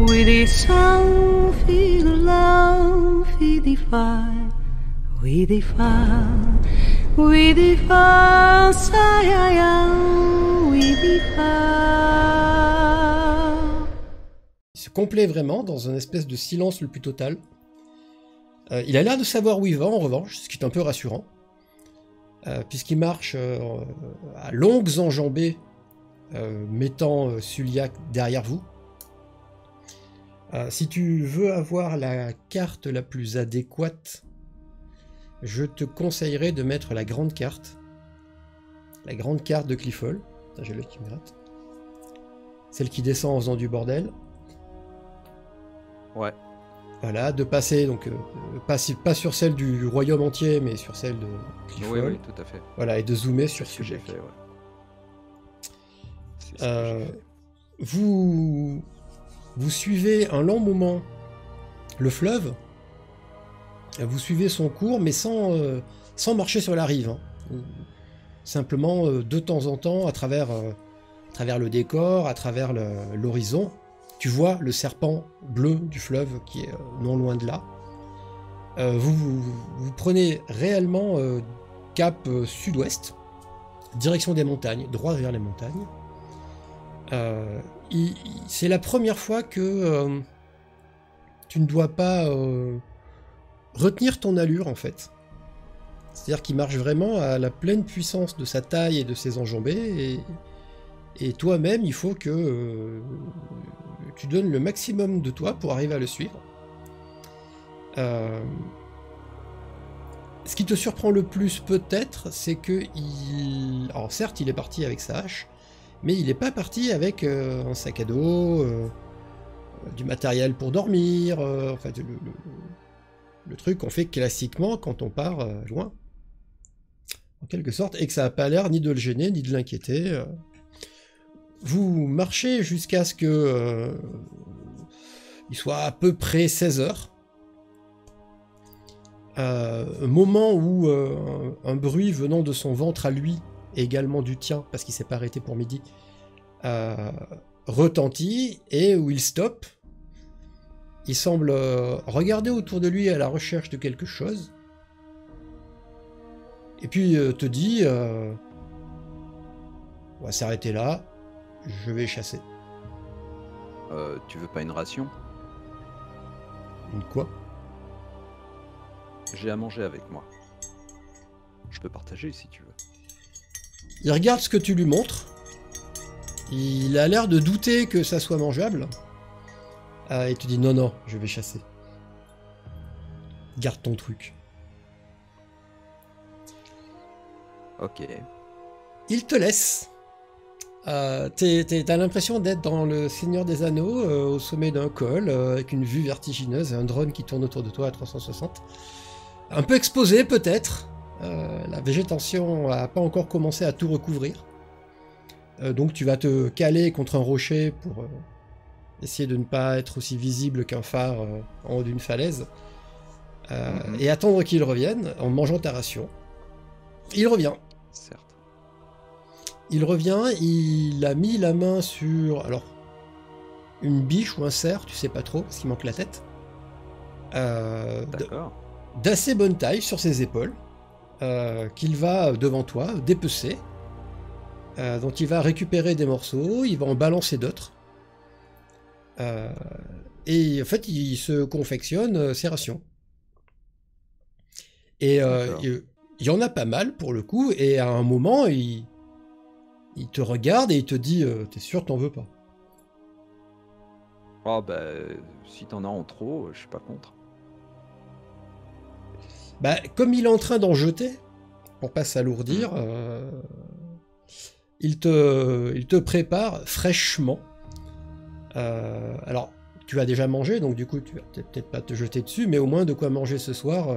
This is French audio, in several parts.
With his sound, with love, we defy, we defy, we defy, we defy. Il se complaît vraiment dans un espèce de silence le plus total. Il a l'air de savoir où il va en revanche, ce qui est un peu rassurant. Puisqu'il marche à longues enjambées, mettant Suliac derrière vous. Si tu veux avoir la carte la plus adéquate, je te conseillerais de mettre la grande carte. La grande carte de Clifford. J'ai l'œil qui me gratte. Celle qui descend en faisant du bordel. Ouais. Voilà, de passer, donc, pas sur celle du royaume entier, mais sur celle de Clifford. Oui, oui, tout à fait. Voilà, et de zoomer sur ce que j'ai fait, ouais. C'est ce que j'ai fait. Vous suivez un long moment le fleuve, vous suivez son cours, mais sans marcher sur la rive. Hein. Simplement, de temps en temps, à travers le décor, à travers l'horizon, tu vois le serpent bleu du fleuve qui est non loin de là. Vous prenez réellement cap sud-ouest, direction des montagnes, droit vers les montagnes. C'est la première fois que tu ne dois pas retenir ton allure en fait. C'est-à-dire qu'il marche vraiment à la pleine puissance de sa taille et de ses enjambées, et toi-même il faut que tu donnes le maximum de toi pour arriver à le suivre. Ce qui te surprend le plus peut-être, c'est que alors certes il est parti avec sa hache, mais il n'est pas parti avec un sac à dos, du matériel pour dormir, en fait, le truc qu'on fait classiquement quand on part loin, en quelque sorte, et que ça n'a pas l'air ni de le gêner, ni de l'inquiéter. Vous marchez jusqu'à ce que il soit à peu près 16 heures. Moment où un bruit venant de son ventre à lui, et également du tien, parce qu'il s'est pas arrêté pour midi, retentit, et où il stoppe. Il semble regarder autour de lui à la recherche de quelque chose, et puis te dit on va s'arrêter là, je vais chasser. Tu veux pas une ration? Une quoi? J'ai à manger avec moi. Je peux partager si tu veux. Il regarde ce que tu lui montres. Il a l'air de douter que ça soit mangeable. Il te dit non, non, je vais chasser. Garde ton truc. Ok. Il te laisse. T'as l'impression d'être dans le Seigneur des Anneaux, au sommet d'un col, avec une vue vertigineuse et un drone qui tourne autour de toi à 360. Un peu exposé peut-être. La végétation n'a pas encore commencé à tout recouvrir. Donc tu vas te caler contre un rocher pour essayer de ne pas être aussi visible qu'un phare en haut d'une falaise. Et attendre qu'il revienne en mangeant ta ration. Il revient. Certes. Il revient, il a mis la main sur... Alors, une biche ou un cerf, tu sais pas trop, parce qu'il manque la tête. D'accord. D'assez bonne taille sur ses épaules. Qu'il va devant toi dépecer, dont il va récupérer des morceaux, il va en balancer d'autres, et en fait il se confectionne ses rations. Et il y en a pas mal pour le coup, et à un moment il te regarde et il te dit t'es sûr t'en veux pas? Oh bah si t'en as en trop, je suis pas contre. Bah, comme il est en train d'en jeter, pour pas s'alourdir, il te prépare fraîchement. Alors, tu as déjà mangé, donc du coup, tu vas peut-être pas te jeter dessus, mais au moins de quoi manger ce soir,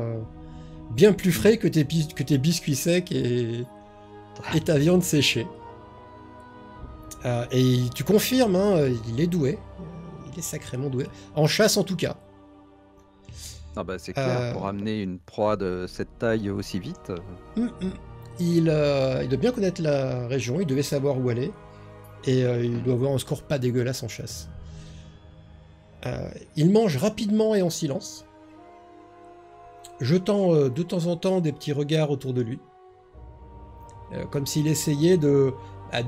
bien plus frais que tes biscuits secs et ta viande séchée. Et tu confirmes, hein, il est doué. Il est sacrément doué. En chasse, en tout cas. Ah bah c'est clair, pour amener une proie de cette taille aussi vite. Il doit bien connaître la région, il devait savoir où aller. Et il doit avoir un score pas dégueulasse en chasse. Il mange rapidement et en silence, jetant de temps en temps des petits regards autour de lui. Comme s'il essayait de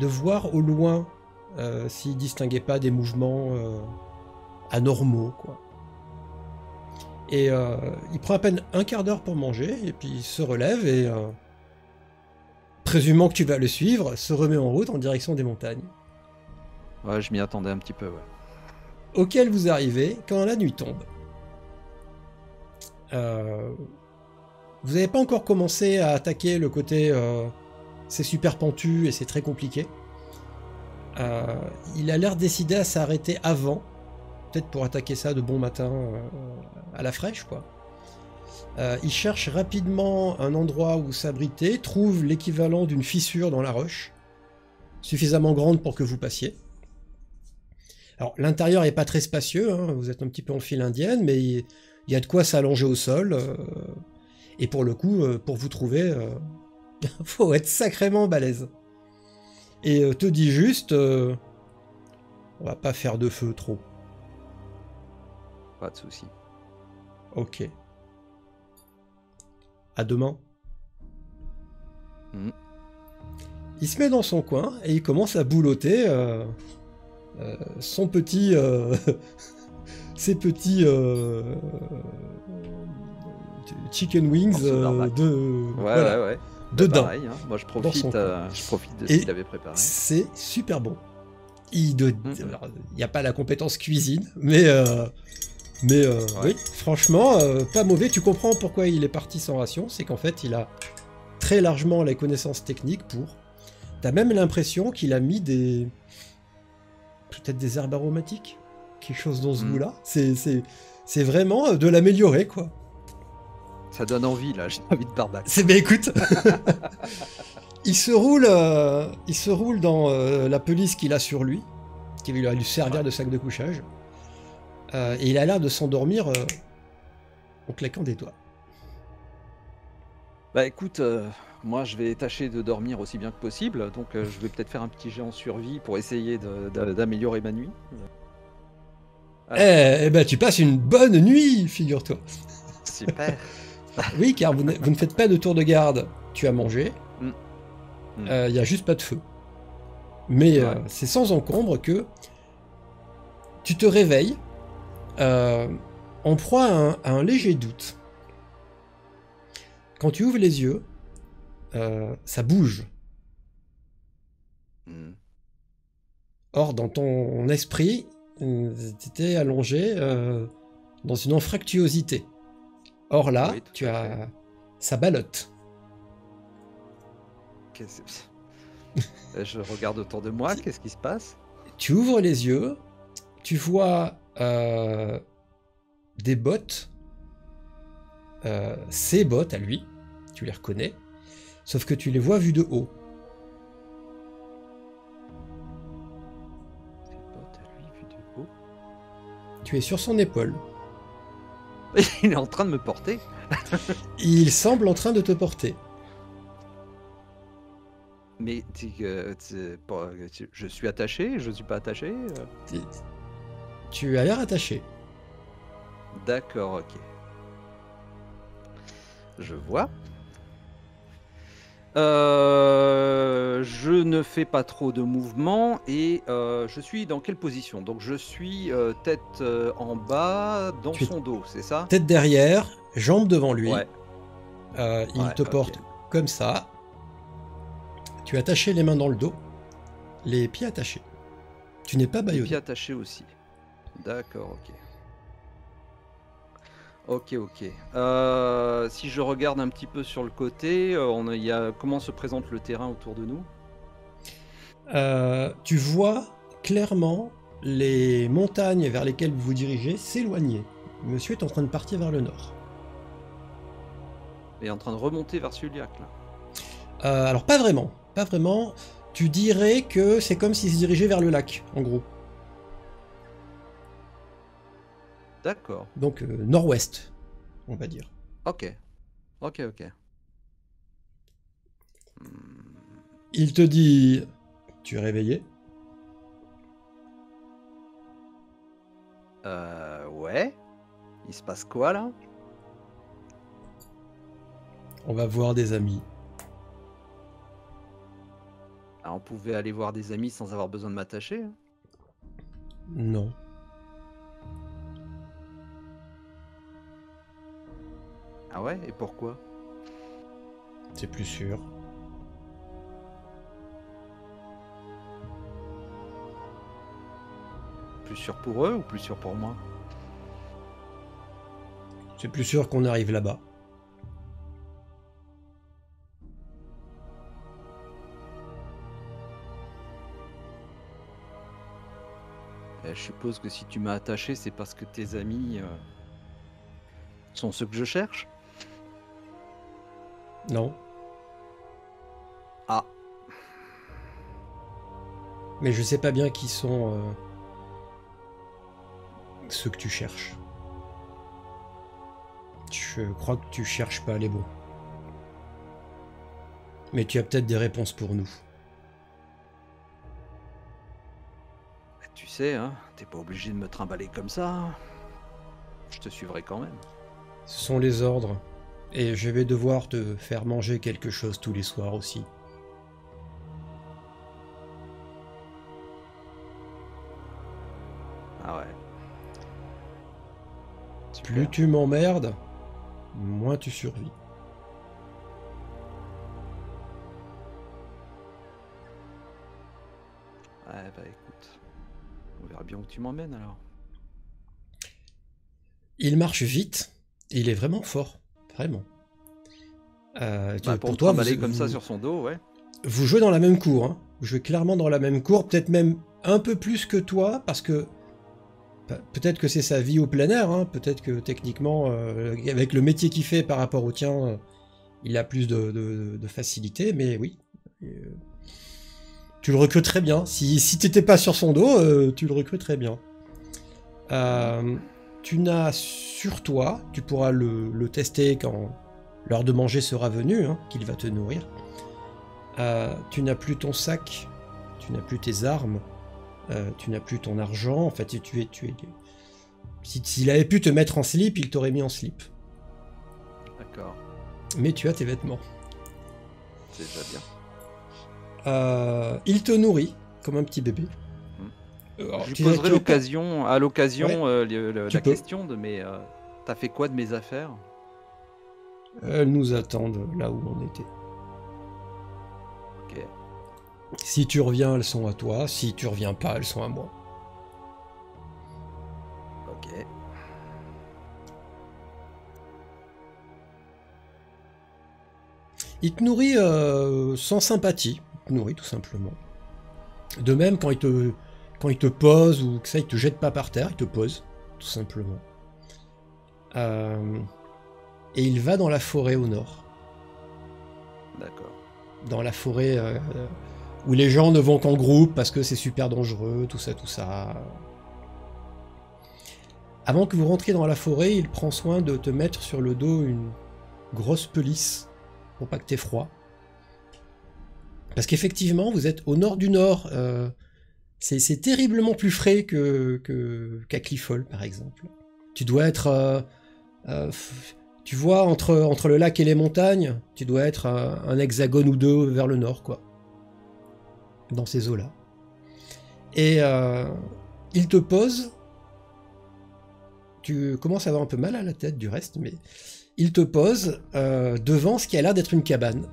voir au loin s'il distinguait pas des mouvements anormaux, quoi. Et il prend à peine un quart d'heure pour manger, et puis il se relève et, présumant que tu vas le suivre, se remet en route en direction des montagnes. Ouais, je m'y attendais un petit peu, ouais. Auquel vous arrivez quand la nuit tombe. Vous n'avez pas encore commencé à attaquer le côté c'est super pentu et c'est très compliqué. Il a l'air décidé à s'arrêter avant, peut-être pour attaquer ça de bon matin à la fraîche, quoi. Il cherche rapidement un endroit où s'abriter, trouve l'équivalent d'une fissure dans la roche, suffisamment grande pour que vous passiez. Alors l'intérieur n'est pas très spacieux, hein, vous êtes un petit peu en file indienne, mais il y a de quoi s'allonger au sol, et pour le coup, pour vous trouver, faut être sacrément balèze. Et te dis juste, on va pas faire de feu trop. Pas de souci. Ok. À demain. Il se met dans son coin et il commence à boulotter son petit... ses petits chicken wings ouais. dedans. Pareil, hein. Moi je profite de ce qu'il avait préparé. C'est super bon. Il n'y a pas la compétence cuisine, mais oui, franchement, pas mauvais. Tu comprends pourquoi il est parti sans ration, c'est qu'en fait il a très largement les connaissances techniques pour... T'as même l'impression qu'il a mis peut-être des herbes aromatiques, quelque chose dans ce goût-là. C'est vraiment de l'améliorer, quoi. Ça donne envie, là, j'ai envie de barbac. Ben écoute, il se roule dans la pelisse qu'il a sur lui, qui va lui servir de sac de couchage, et il a l'air de s'endormir en claquant des doigts. Bah écoute, moi je vais tâcher de dormir aussi bien que possible, donc je vais peut-être faire un petit jet en survie pour essayer d'améliorer ma nuit. Eh ben tu passes une bonne nuit, figure-toi. Super. Oui, car vous ne faites pas de tour de garde. Tu as mangé. Il n'y a juste pas de feu. Mais c'est sans encombre que tu te réveilles en proie à un léger doute. Quand tu ouvres les yeux, ça bouge. Or, dans ton esprit, tu étais allongé dans une anfractuosité. Or là, oui, tu as... ça ballotte. Je regarde autour de moi, qu'est-ce qui se passe? Tu ouvres les yeux, tu vois des bottes, ses bottes à lui, tu les reconnais, sauf que tu les vois vues de haut. Ses bottes à lui vues de haut? Tu es sur son épaule. Il est en train de me porter. Il semble en train de te porter. Mais je suis attaché, je suis pas attaché. Tu as l'air attaché. D'accord, ok. Je vois. Je ne fais pas trop de mouvements et je suis dans quelle position? Donc je suis tête en bas dans son dos, c'est ça? Tête derrière, jambes devant lui. Ouais. Il te porte comme ça. Tu as attaché les mains dans le dos, les pieds attachés. Tu n'es pas bâillonné. Les pieds attachés aussi. D'accord, ok. Ok. Si je regarde un petit peu sur le côté, comment se présente le terrain autour de nous? Tu vois clairement les montagnes vers lesquelles vous vous dirigez s'éloigner. Monsieur est en train de partir vers le nord. Et en train de remonter vers Suliac, là. Alors pas vraiment. Pas vraiment. Tu dirais que c'est comme s'il se dirigeait vers le lac, en gros. D'accord. Donc nord-ouest, on va dire. Ok. Ok. Il te dit, tu es réveillé? Ouais. Il se passe quoi là? On va voir des amis. Ah, on pouvait aller voir des amis sans avoir besoin de m'attacher, hein. Non. Ah ouais? Et pourquoi? C'est plus sûr. Plus sûr pour eux ou plus sûr pour moi? C'est plus sûr qu'on arrive là-bas. Je suppose que si tu m'as attaché, c'est parce que tes amis sont ceux que je cherche? Non. Ah. Mais je sais pas bien qui sont ceux que tu cherches. Je crois que tu cherches pas les bons. Mais tu as peut-être des réponses pour nous. Tu sais, hein, t'es pas obligé de me trimballer comme ça, hein. Je te suivrai quand même. Ce sont les ordres. Et je vais devoir te faire manger quelque chose tous les soirs aussi. Ah ouais. Plus Super. tu m'emmerdes, moins tu survis. Ouais, bah écoute, on verra bien où tu m'emmènes alors. Il marche vite, et il est vraiment fort, vraiment. Pour pour me toi, trimballer comme ça sur son dos, ouais. vous jouez dans la même cour, hein. Vous jouez clairement dans la même cour, peut-être même un peu plus que toi, parce que peut-être que c'est sa vie au plein air, hein. Peut-être que techniquement, avec le métier qu'il fait par rapport au tien, il a plus de facilité, mais oui. Tu le recrutes très bien. Si t'étais pas sur son dos, tu le recrutes très bien. Tu n'as sur toi, tu pourras le tester quand l'heure de manger sera venue, hein, qu'il va te nourrir. Tu n'as plus ton sac, tu n'as plus tes armes, tu n'as plus ton argent. En fait, tu es. S'il avait pu te mettre en slip, il t'aurait mis en slip. D'accord. Mais tu as tes vêtements. C'est déjà bien. Il te nourrit comme un petit bébé. Alors, je poserai à l'occasion la peux. question de mais t'as fait quoi de mes affaires? Elles nous attendent là où on était. Ok. Si tu reviens, elles sont à toi. Si tu reviens pas, elles sont à moi. Ok. Il te nourrit sans sympathie. Il te nourrit tout simplement. De même, quand il te pose ou que ça, il te jette pas par terre, il te pose, tout simplement. Et il va dans la forêt au nord. D'accord. Dans la forêt où les gens ne vont qu'en groupe parce que c'est super dangereux, tout ça. Avant que vous rentriez dans la forêt, il prend soin de te mettre sur le dos une grosse pelisse pour pas que t'aies froid. Parce qu'effectivement, vous êtes au nord du nord. C'est terriblement plus frais qu'à Clifford, par exemple. Tu dois être... tu vois, entre le lac et les montagnes, tu dois être un hexagone ou deux vers le nord, quoi. Dans ces eaux-là. Et il te pose... Tu commences à avoir un peu mal à la tête du reste, mais il te pose devant ce qui a l'air d'être une cabane.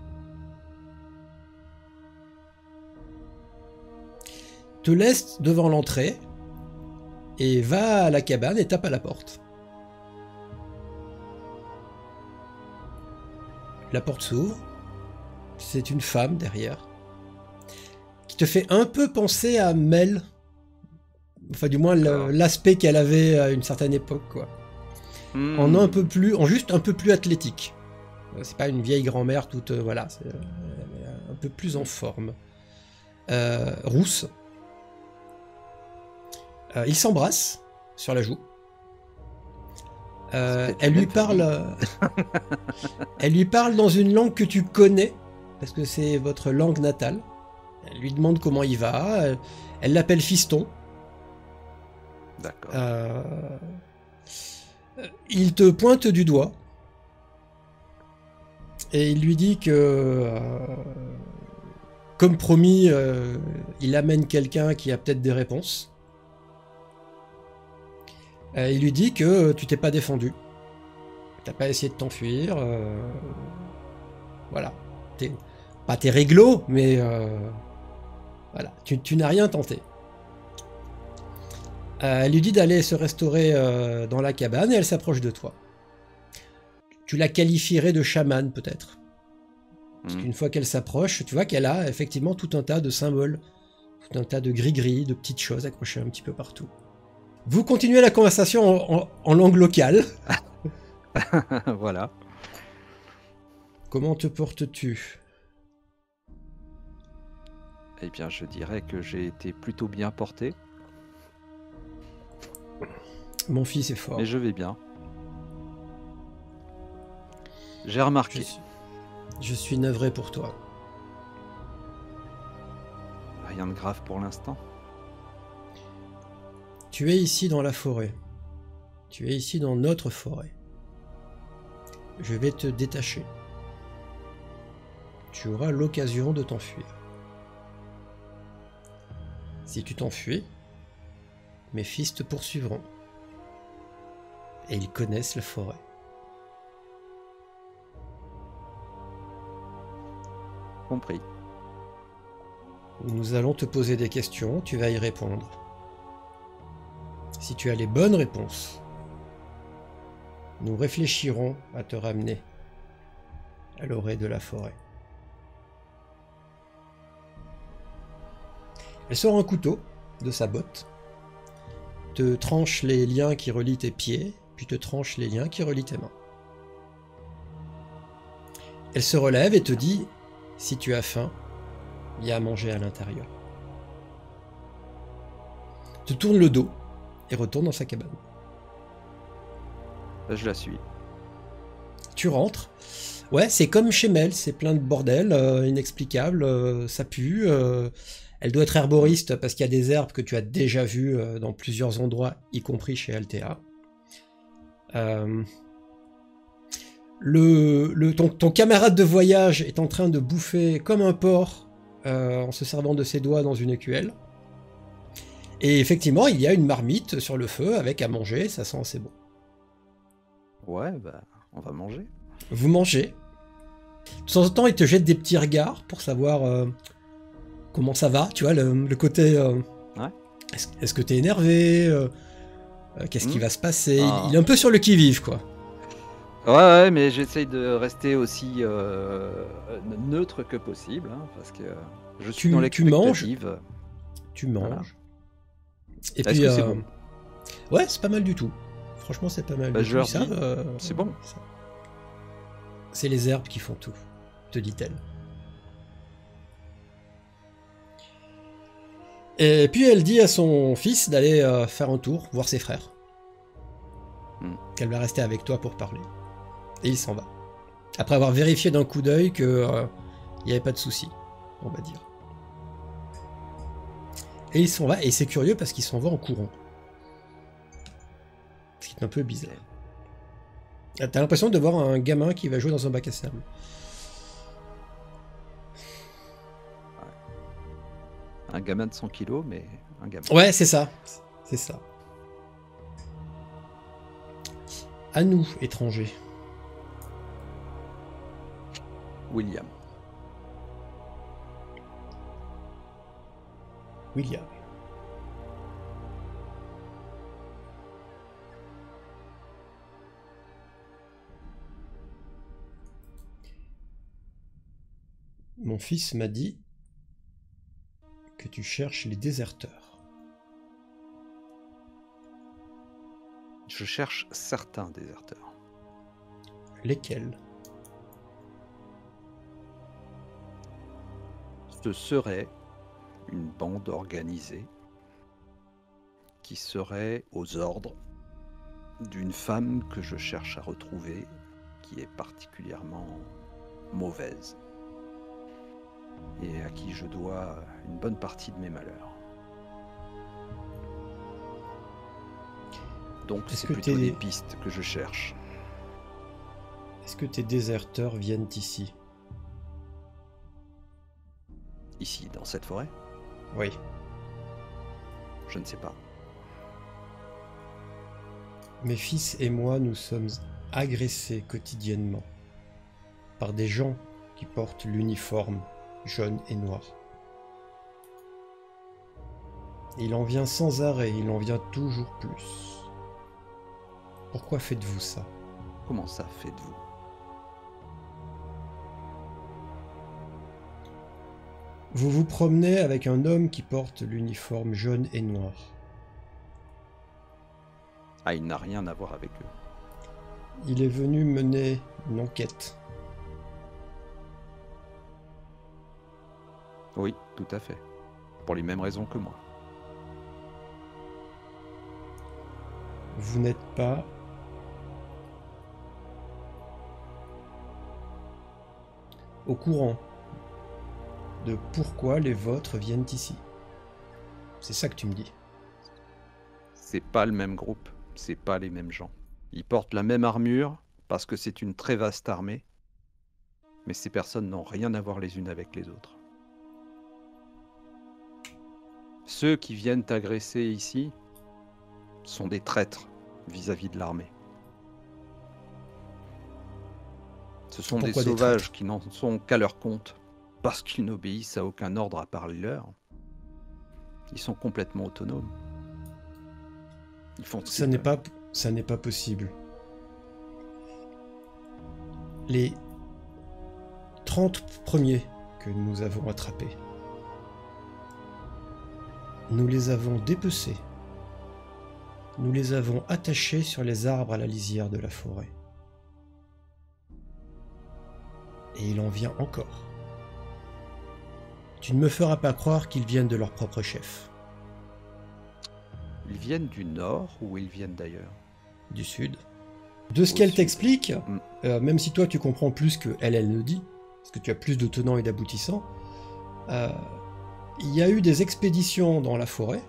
Te laisse devant l'entrée et va à la cabane et tape à la porte. La porte s'ouvre. C'est une femme derrière qui te fait un peu penser à Mel. Enfin, du moins l'aspect qu'elle avait à une certaine époque, quoi. En juste un peu plus athlétique. C'est pas une vieille grand-mère toute, voilà, c'est un peu plus en forme. Ils s'embrassent sur la joue. Elle lui parle. Elle lui parle dans une langue que tu connais, parce que c'est votre langue natale. Elle lui demande comment il va. Elle l'appelle fiston. D'accord. Il te pointe du doigt. Et il lui dit que, comme promis, il amène quelqu'un qui a peut-être des réponses. Il lui dit que tu t'es pas défendu. T'as pas essayé de t'enfuir. Voilà. T'es réglo, mais voilà. Tu n'as rien tenté. Elle lui dit d'aller se restaurer dans la cabane et elle s'approche de toi. Tu la qualifierais de chamane, peut-être. Parce qu'une fois qu'elle s'approche, tu vois qu'elle a effectivement tout un tas de symboles, tout un tas de gris-gris, de petites choses accrochées un petit peu partout. Vous continuez la conversation en langue locale. Voilà. Comment te portes-tu? Eh bien, je dirais que j'ai été plutôt bien porté. Mon fils est fort. Mais je vais bien. J'ai remarqué. Je suis navré pour toi. Rien de grave pour l'instant. Tu es ici dans la forêt. Tu es ici dans notre forêt. Je vais te détacher. Tu auras l'occasion de t'enfuir. Si tu t'enfuis, mes fils te poursuivront. Et ils connaissent la forêt. Compris. Nous allons te poser des questions, tu vas y répondre. Si tu as les bonnes réponses, nous réfléchirons à te ramener à l'orée de la forêt. Elle sort un couteau de sa botte, te tranche les liens qui relient tes pieds, puis te tranche les liens qui relient tes mains. Elle se relève et te dit, si tu as faim, il y a à manger à l'intérieur. Te tourne le dos et retourne dans sa cabane. Là, je la suis. Tu rentres. Ouais, c'est comme chez Mel, c'est plein de bordel, inexplicable, ça pue. Elle doit être herboriste parce qu'il y a des herbes que tu as déjà vues dans plusieurs endroits, y compris chez Altea. Ton camarade de voyage est en train de bouffer comme un porc en se servant de ses doigts dans une écuelle. Et effectivement, il y a une marmite sur le feu avec à manger, ça sent assez bon. Ouais, bah, on va manger. Vous mangez. De temps en temps, il te jette des petits regards pour savoir comment ça va, tu vois, le côté... Ouais. Est-ce que t'es énervé qu'est-ce qui va se passer Ah. Il est un peu sur le qui-vive, quoi. Ouais, mais j'essaye de rester aussi neutre que possible, hein, parce que je suis dans l'expectative. Tu manges. Voilà. Et Est-ce puis, que c'est bon? Ouais, c'est pas mal du tout. Franchement, c'est pas mal Bah, du je tout. leur Ça, dis, c'est bon. C'est les herbes qui font tout, te dit-elle. Et puis elle dit à son fils d'aller faire un tour, voir ses frères. Qu'elle va rester avec toi pour parler. Et il s'en va. Après avoir vérifié d'un coup d'œil que il n'y avait pas de souci, on va dire. Et il s'en va, et c'est curieux parce qu'il s'en va en courant. Ce qui est un peu bizarre. T'as l'impression de voir un gamin qui va jouer dans un bac à sable. Un gamin de 100 kilos, mais un gamin. Ouais, c'est ça. C'est ça. À nous, étrangers. William. William. Mon fils m'a dit que tu cherches les déserteurs. Je cherche certains déserteurs. Lesquels? Ce serait une bande organisée qui serait aux ordres d'une femme que je cherche à retrouver, qui est particulièrement mauvaise, et à qui je dois une bonne partie de mes malheurs. Donc c'est plutôt des pistes que je cherche. Est-ce que tes déserteurs viennent ici? Ici, dans cette forêt? Oui. Je ne sais pas. Mes fils et moi, nous sommes agressés quotidiennement par des gens qui portent l'uniforme jaune et noir. Il en vient sans arrêt, il en vient toujours plus. Pourquoi faites-vous ça? Comment ça faites-vous? Vous vous promenez avec un homme qui porte l'uniforme jaune et noir. Ah, il n'a rien à voir avec eux. Il est venu mener une enquête. Oui, tout à fait. Pour les mêmes raisons que moi. Vous n'êtes pas au courant de pourquoi les vôtres viennent ici. C'est ça que tu me dis. C'est pas le même groupe, c'est pas les mêmes gens. Ils portent la même armure parce que c'est une très vaste armée, mais ces personnes n'ont rien à voir les unes avec les autres. Ceux qui viennent agresser ici sont des traîtres vis-à-vis de l'armée. Ce sont des sauvages qui n'en sont qu'à leur compte, parce qu'ils n'obéissent à aucun ordre à part le leur. Ils sont complètement autonomes. Ils font ça n'est pas possible. Les 30 premiers que nous avons attrapés, nous les avons dépecés. Nous les avons attachés sur les arbres à la lisière de la forêt. Et il en vient encore. Tu ne me feras pas croire qu'ils viennent de leur propre chef. Ils viennent du nord ou ils viennent d'ailleurs? Du sud. De ce qu'elle t'explique, même si toi tu comprends plus que elle le dit, parce que tu as plus de tenants et d'aboutissants, il y a eu des expéditions dans la forêt.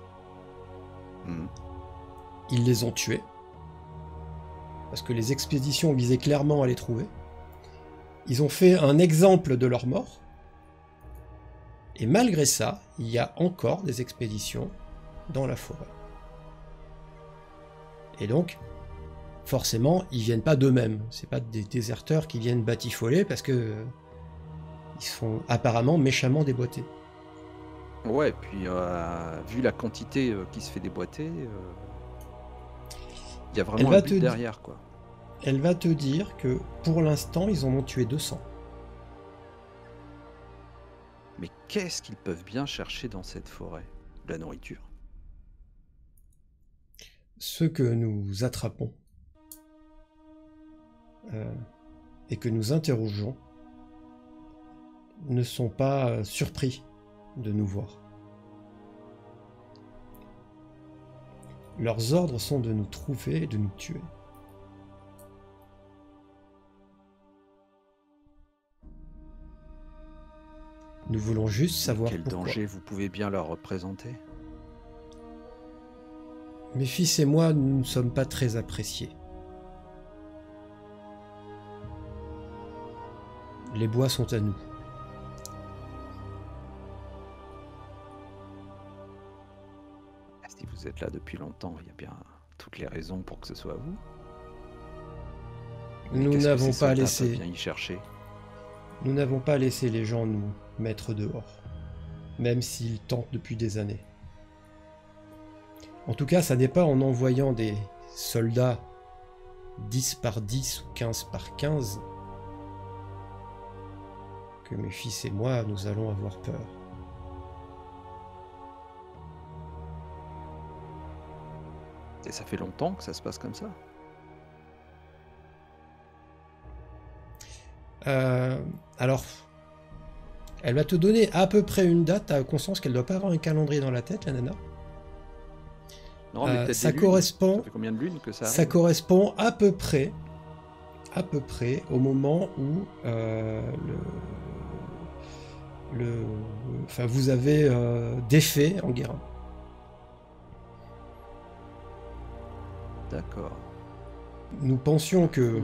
Ils les ont tués. Parce que les expéditions visaient clairement à les trouver. Ils ont fait un exemple de leur mort. Et malgré ça, il y a encore des expéditions dans la forêt. Et donc, forcément, ils viennent pas d'eux-mêmes. C'est pas des déserteurs qui viennent batifoler parce que ils se font apparemment méchamment déboîter. Ouais, puis vu la quantité qui se fait déboîter, il y a vraiment un but derrière, quoi. Elle va te dire que pour l'instant, ils en ont tué 200. Mais qu'est-ce qu'ils peuvent bien chercher dans cette forêt? De la nourriture. Ceux que nous attrapons et que nous interrogeons ne sont pas surpris de nous voir. Leurs ordres sont de nous trouver et de nous tuer. Nous voulons juste savoir quel pourquoi. danger vous pouvez bien leur représenter? Mes fils et moi, nous ne sommes pas très appréciés. Les bois sont à nous. Si vous êtes là depuis longtemps, il y a bien toutes les raisons pour que ce soit vous. Nous n'avons pas laissé. Bien y chercher. Nous n'avons pas laissé les gens nous mettre dehors, même s'ils tentent depuis des années. En tout cas, ça n'est pas en envoyant des soldats 10 par 10 ou 15 par 15 que mes fils et moi, nous allons avoir peur. Et ça fait longtemps que ça se passe comme ça? Alors, elle va te donner à peu près une date. Tu as conscience qu'elle ne doit pas avoir un calendrier dans la tête, la nana. Non, mais peut-être ça des lunes. correspond. Ça fait combien de lunes que ça arrive? Ça correspond à peu près au moment où enfin, vous avez défait Enguerrand. D'accord. Nous pensions que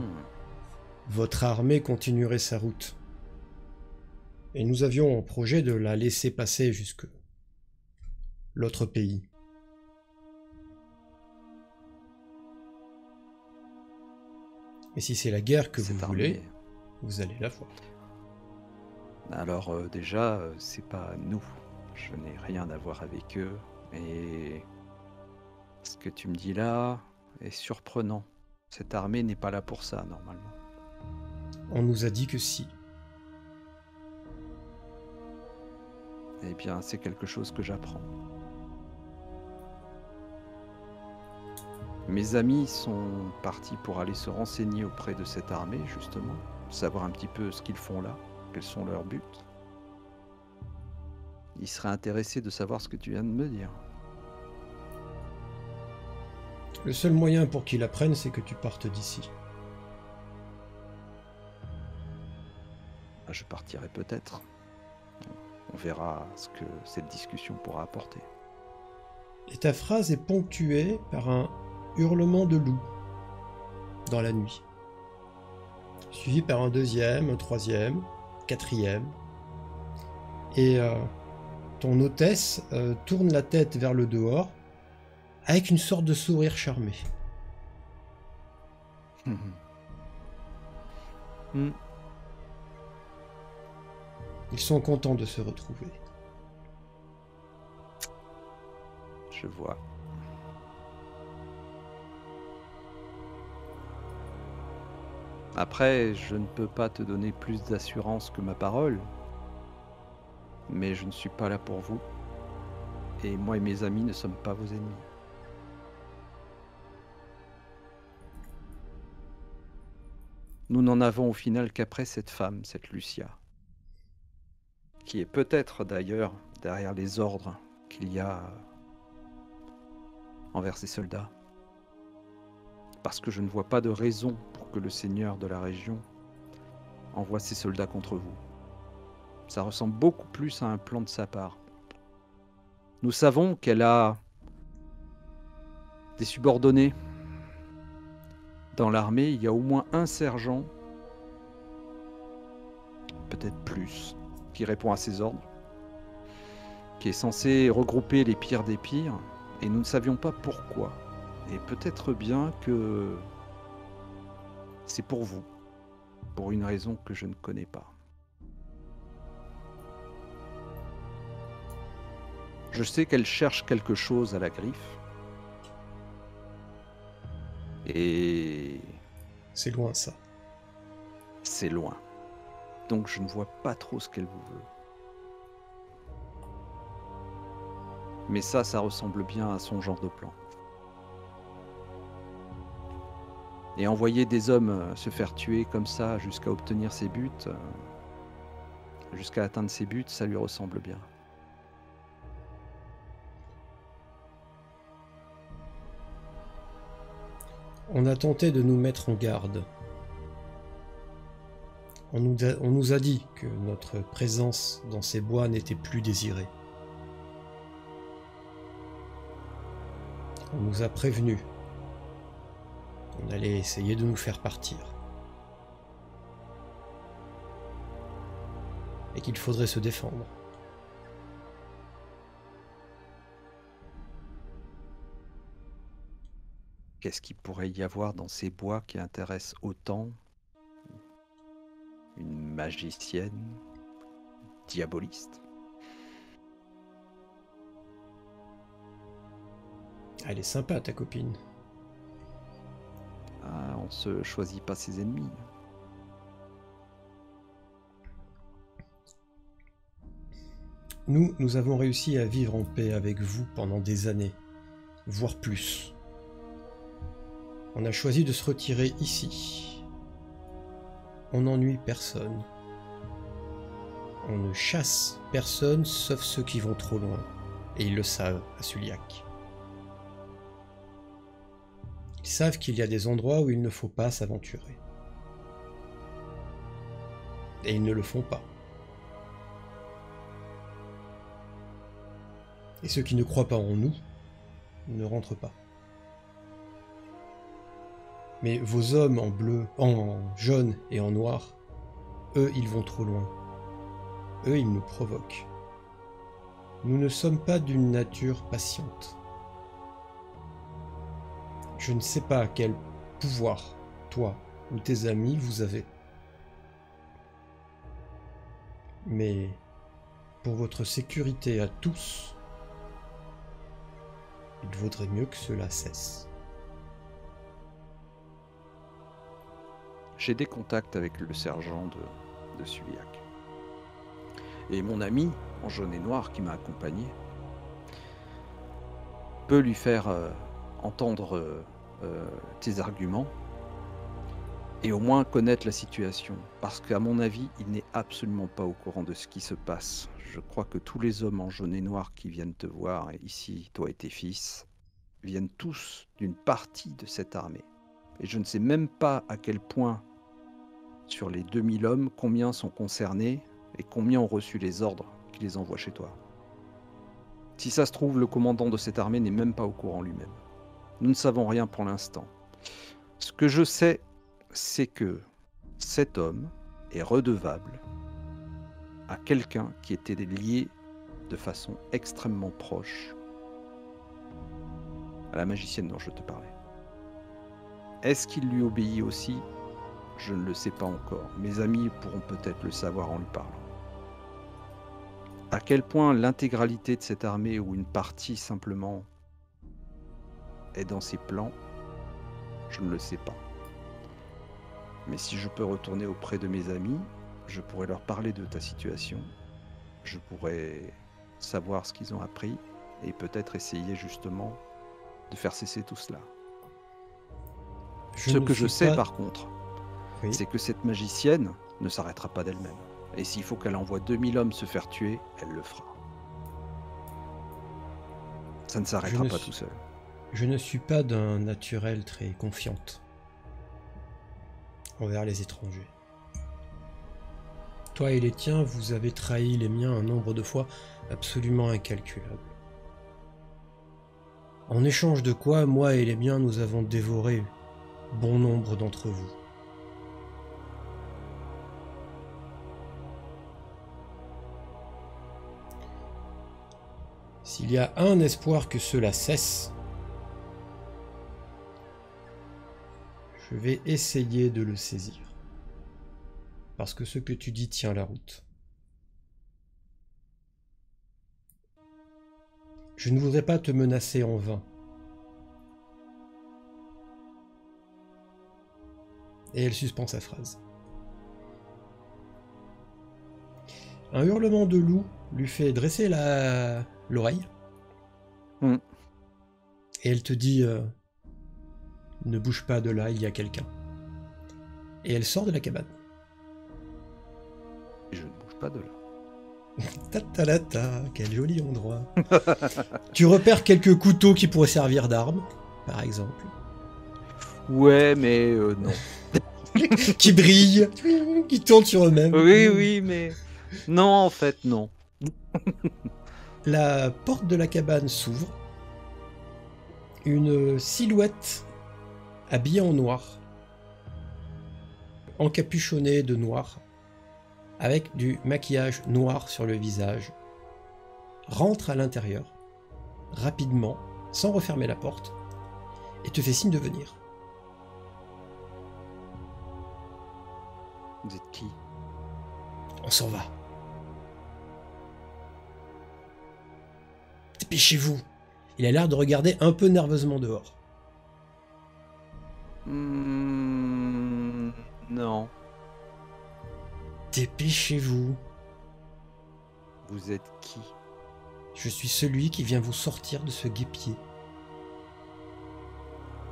votre armée continuerait sa route. Et nous avions en projet de la laisser passer jusque l'autre pays. Et si c'est la guerre que vous voulez, vous allez la voir. Alors déjà, c'est pas nous. Je n'ai rien à voir avec eux. Et ce que tu me dis là est surprenant. Cette armée n'est pas là pour ça, normalement. On nous a dit que si. Eh bien, c'est quelque chose que j'apprends. Mes amis sont partis pour aller se renseigner auprès de cette armée, justement, savoir un petit peu ce qu'ils font là, quels sont leurs buts. Ils seraient intéressés de savoir ce que tu viens de me dire. Le seul moyen pour qu'ils apprennent, c'est que tu partes d'ici. Je partirai peut-être. On verra ce que cette discussion pourra apporter. Et ta phrase est ponctuée par un hurlement de loup dans la nuit, suivi par un deuxième, un troisième, quatrième. Et ton hôtesse tourne la tête vers le dehors avec une sorte de sourire charmé. Ils sont contents de se retrouver. Je vois. Après, je ne peux pas te donner plus d'assurance que ma parole, mais je ne suis pas là pour vous, et moi et mes amis ne sommes pas vos ennemis. Nous n'en avons au final qu'après cette femme, cette Lucia, qui est peut-être d'ailleurs derrière les ordres qu'il y a envers ces soldats. Parce que je ne vois pas de raison pour que le seigneur de la région envoie ses soldats contre vous. Ça ressemble beaucoup plus à un plan de sa part. Nous savons qu'elle a des subordonnés. Dans l'armée, il y a au moins un sergent, peut-être plus, qui répond à ses ordres, qui est censé regrouper les pires des pires, et nous ne savions pas pourquoi. Et peut-être bien que c'est pour vous, pour une raison que je ne connais pas. Je sais qu'elle cherche quelque chose à la griffe. Et... c'est loin ça. C'est loin. Donc je ne vois pas trop ce qu'elle vous veut. Mais ça ressemble bien à son genre de plan. Et envoyer des hommes se faire tuer comme ça jusqu'à obtenir ses buts, jusqu'à atteindre ses buts, ça lui ressemble bien. On a tenté de nous mettre en garde. On nous a dit que notre présence dans ces bois n'était plus désirée. On nous a prévenus. On allait essayer de nous faire partir. Et qu'il faudrait se défendre. Qu'est-ce qu'il pourrait y avoir dans ces bois qui intéresse autant une magicienne diaboliste? Elle est sympa, ta copine. Ah, on se choisit pas ses ennemis. Nous avons réussi à vivre en paix avec vous pendant des années, voire plus. On a choisi de se retirer ici. On n'ennuie personne. On ne chasse personne sauf ceux qui vont trop loin. Et ils le savent à Suliac. Ils savent qu'il y a des endroits où il ne faut pas s'aventurer. Et ils ne le font pas. Et ceux qui ne croient pas en nous ne rentrent pas. Mais vos hommes en bleu, en jaune et en noir, eux, ils vont trop loin. Eux, ils nous provoquent. Nous ne sommes pas d'une nature patiente. Je ne sais pas quel pouvoir, toi ou tes amis, vous avez. Mais pour votre sécurité à tous, il vaudrait mieux que cela cesse. J'ai des contacts avec le sergent de Suliac. Et mon ami, en jaune et noir, qui m'a accompagné, peut lui faire entendre tes arguments et au moins connaître la situation. Parce qu'à mon avis, il n'est absolument pas au courant de ce qui se passe. Je crois que tous les hommes en jaune et noir qui viennent te voir, ici, toi et tes fils, viennent tous d'une partie de cette armée. Et je ne sais même pas à quel point, sur les 2000 hommes, combien sont concernés et combien ont reçu les ordres qui les envoient chez toi. Si ça se trouve, le commandant de cette armée n'est même pas au courant lui-même. Nous ne savons rien pour l'instant. Ce que je sais, c'est que cet homme est redevable à quelqu'un qui était lié de façon extrêmement proche à la magicienne dont je te parlais. Est-ce qu'il lui obéit aussi? Je ne le sais pas encore. Mes amis pourront peut-être le savoir en lui parlant. À quel point l'intégralité de cette armée ou une partie simplement est dans ses plans, je ne le sais pas. Mais si je peux retourner auprès de mes amis, je pourrais leur parler de ta situation. Je pourrais savoir ce qu'ils ont appris et peut-être essayer justement de faire cesser tout cela. Ce que je sais par contre, oui, c'est que cette magicienne ne s'arrêtera pas d'elle-même. Et s'il faut qu'elle envoie 2000 hommes se faire tuer, elle le fera. Ça ne s'arrêtera pas tout seul. Je ne suis pas d'un naturel très confiante envers les étrangers. Toi et les tiens, vous avez trahi les miens un nombre de fois absolument incalculable. En échange de quoi, moi et les miens, nous avons dévoré bon nombre d'entre vous. S'il y a un espoir que cela cesse, je vais essayer de le saisir. Parce que ce que tu dis tient la route. Je ne voudrais pas te menacer en vain. Et elle suspend sa phrase. Un hurlement de loup lui fait dresser l'oreille. Et elle te dit ne bouge pas de là, il y a quelqu'un. Et elle sort de la cabane. Je ne bouge pas de là. Ta, quel joli endroit. Tu repères quelques couteaux qui pourraient servir d'armes, par exemple. Ouais, mais non. Qui brillent, qui tournent sur eux-mêmes. Oui, mais non, en fait, non. La porte de la cabane s'ouvre. Une silhouette habillée en noir, encapuchonnée de noir, avec du maquillage noir sur le visage, rentre à l'intérieur, rapidement, sans refermer la porte, et te fait signe de venir. Vous êtes qui? On s'en va. Dépêchez-vous. Il a l'air de regarder un peu nerveusement dehors. Non. Dépêchez-vous. Vous êtes qui? Je suis celui qui vient vous sortir de ce guêpier.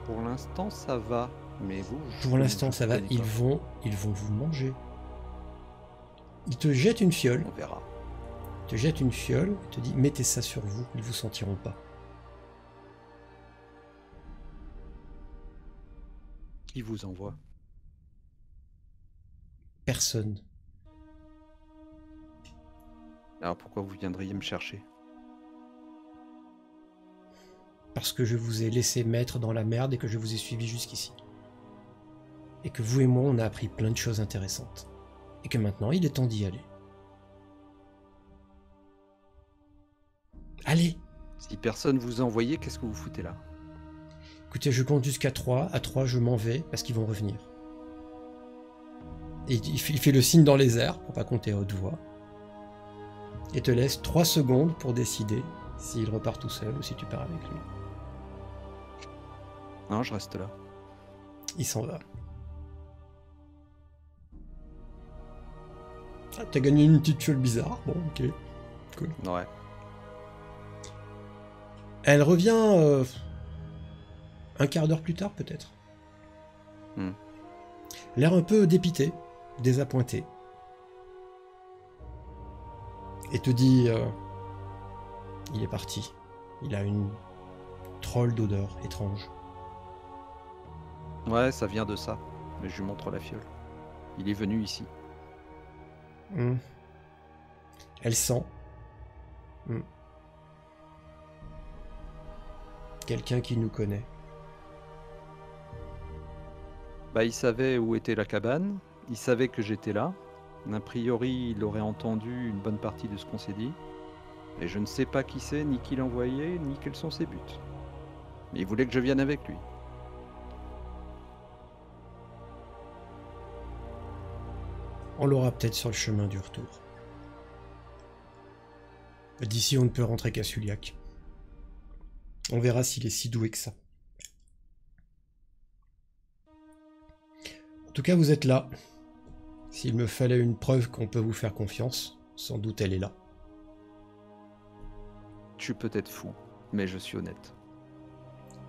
Pour l'instant, ça va. Mais vous... Pour l'instant, ça va. Ils vont vous manger. Ils te jettent une fiole. On verra. Ils te jettent une fiole. Ils te disent, mettez ça sur vous. Ils vous sentiront pas. Qui vous envoie? Personne. Alors pourquoi vous viendriez me chercher? Parce que je vous ai laissé mettre dans la merde et que je vous ai suivi jusqu'ici. Et que vous et moi, on a appris plein de choses intéressantes. Et que maintenant, il est temps d'y aller. Allez! Si personne vous a envoyé, qu'est-ce que vous foutez là? Écoutez, je compte jusqu'à 3. À 3, je m'en vais parce qu'ils vont revenir. Et il fait le signe dans les airs pour pas compter à haute voix. Et te laisse 3 secondes pour décider s'il repart tout seul ou si tu pars avec lui. Non, je reste là. Il s'en va. Ah, t'as gagné une petite fiole bizarre. Bon, ok. Cool. Ouais. Elle revient un quart d'heure plus tard, peut-être. L'air un peu dépité, désappointé. Et te dit... il est parti. Il a une troll d'odeur étrange. Ouais, ça vient de ça. Mais je lui montre la fiole. Il est venu ici. Elle sent. Quelqu'un qui nous connaît. Bah, il savait où était la cabane. Il savait que j'étais là. A priori, il aurait entendu une bonne partie de ce qu'on s'est dit. Et je ne sais pas qui c'est, ni qui l'a envoyé, ni quels sont ses buts. Mais il voulait que je vienne avec lui. On l'aura peut-être sur le chemin du retour. D'ici, on ne peut rentrer qu'à Suliac. On verra s'il est si doué que ça. En tout cas, vous êtes là. S'il me fallait une preuve qu'on peut vous faire confiance, sans doute elle est là. Je suis peut-être fou, mais je suis honnête.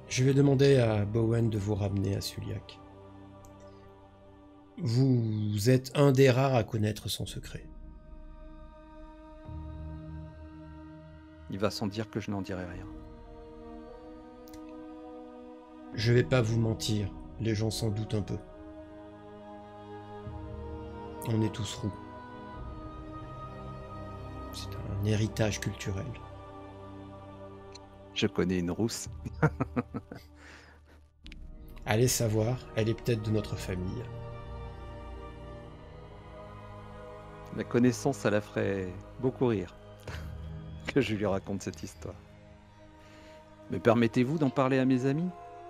Je vais demander à Bowen de vous ramener à Suliac. Vous êtes un des rares à connaître son secret. Il va sans dire que je n'en dirai rien. Je vais pas vous mentir, les gens s'en doutent un peu. On est tous roux. C'est un héritage culturel. Je connais une rousse. Allez savoir, elle est peut-être de notre famille. La connaissance, ça la ferait beaucoup rire que je lui raconte cette histoire. Mais permettez-vous d'en parler à mes amis?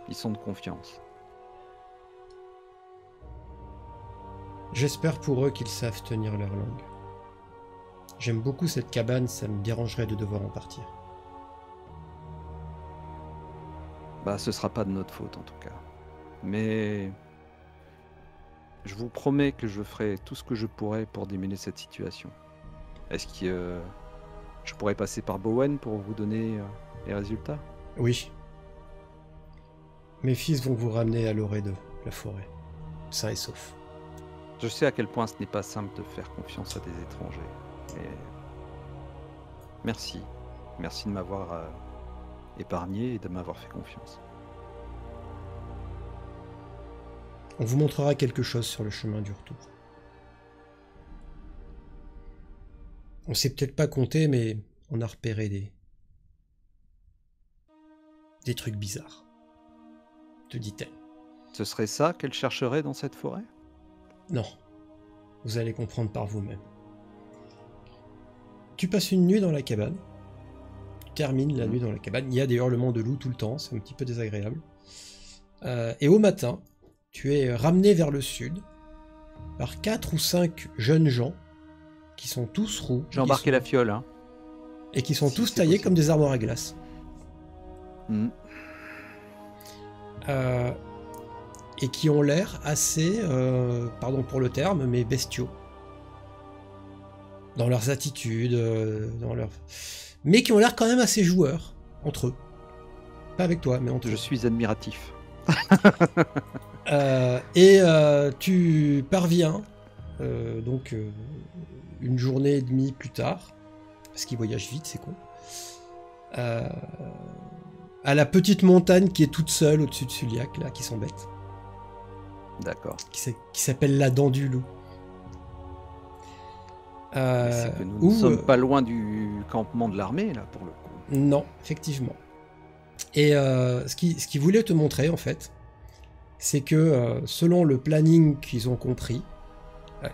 Ils sont de confiance. J'espère pour eux qu'ils savent tenir leur langue. J'aime beaucoup cette cabane, ça me dérangerait de devoir en partir. Bah, ce sera pas de notre faute en tout cas. Mais je vous promets que je ferai tout ce que je pourrai pour démêler cette situation. Est-ce que je pourrais passer par Bowen pour vous donner les résultats? Oui. Mes fils vont vous ramener à l'orée de la forêt, sain et sauf. Je sais à quel point ce n'est pas simple de faire confiance à des étrangers. Mais merci. Merci de m'avoir épargné et de m'avoir fait confiance. On vous montrera quelque chose sur le chemin du retour. On sait peut-être pas compter, mais on a repéré des trucs bizarres, te dit-elle. Ce serait ça qu'elle chercherait dans cette forêt? Non, vous allez comprendre par vous-même. Tu passes une nuit dans la cabane. Tu termines la nuit dans la cabane. Il y a des hurlements de loups tout le temps, c'est un petit peu désagréable. Et au matin, tu es ramené vers le sud par 4 ou 5 jeunes gens qui sont tous roux. J'ai embarqué la fiole, hein. Et qui sont tous taillés comme des armoires à glace. Et qui ont l'air assez, pardon pour le terme, mais bestiaux. Dans leurs attitudes, mais qui ont l'air quand même assez joueurs, entre eux. Pas avec toi, mais entre eux. Je suis admiratif. Tu parviens, donc une journée et demie plus tard, parce qu'ils voyagent vite, c'est con, à la petite montagne qui est toute seule au-dessus de Suliac, là, qui s'embête. D'accord. qui s'appelle la dent du loup. C'est que nous ne sommes pas loin du campement de l'armée, là, pour le coup. Non, effectivement. Et ce qu'il voulait te montrer, en fait, c'est que selon le planning qu'ils ont compris,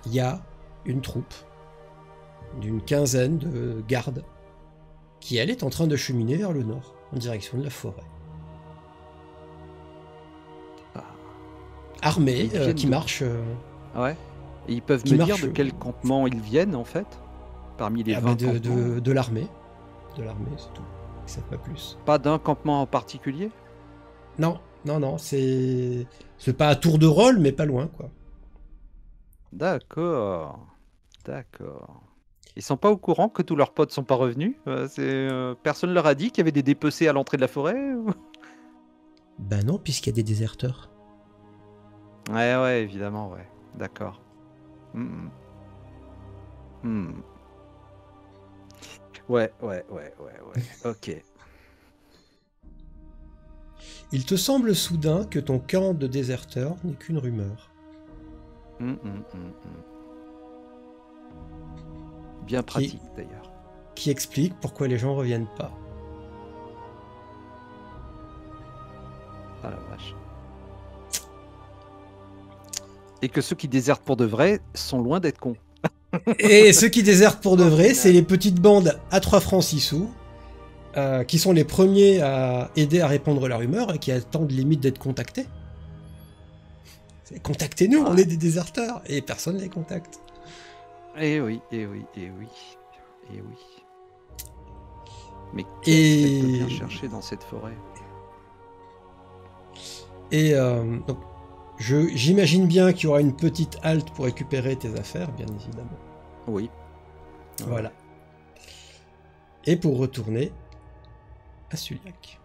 il y a une troupe d'une quinzaine de gardes qui, elle, est en train de cheminer vers le nord, en direction de la forêt. Armée, qui marche... Ouais. Et ils peuvent me dire de quel campement ils viennent, en fait? Parmi les 20 campements. De l'armée. De l'armée, c'est tout. Ça pas plus. Pas d'un campement en particulier? Non, non, non, c'est pas à tour de rôle, mais pas loin, quoi. D'accord. D'accord. Ils sont pas au courant que tous leurs potes sont pas revenus? Personne leur a dit qu'il y avait des dépecés à l'entrée de la forêt? Ben non, puisqu'il y a des déserteurs. Ouais, évidemment, ouais. D'accord. Ouais. Ok. Il te semble soudain que ton camp de déserteurs n'est qu'une rumeur. Bien pratique, d'ailleurs. Qui explique pourquoi les gens reviennent pas. Ah la vache. Et que ceux qui désertent pour de vrai sont loin d'être cons. Et ceux qui désertent pour de vrai, c'est les petites bandes à 3 francs 6 sous, qui sont les premiers à aider à répandre la rumeur et qui attendent limite d'être contactés. Contactez-nous, on est des déserteurs, et personne ne les contacte. Eh oui. Mais qu'est-ce qu'elle peut bien chercher dans cette forêt? Et donc, j'imagine bien qu'il y aura une petite halte pour récupérer tes affaires, bien évidemment. Oui. Voilà. Et pour retourner à Suliac.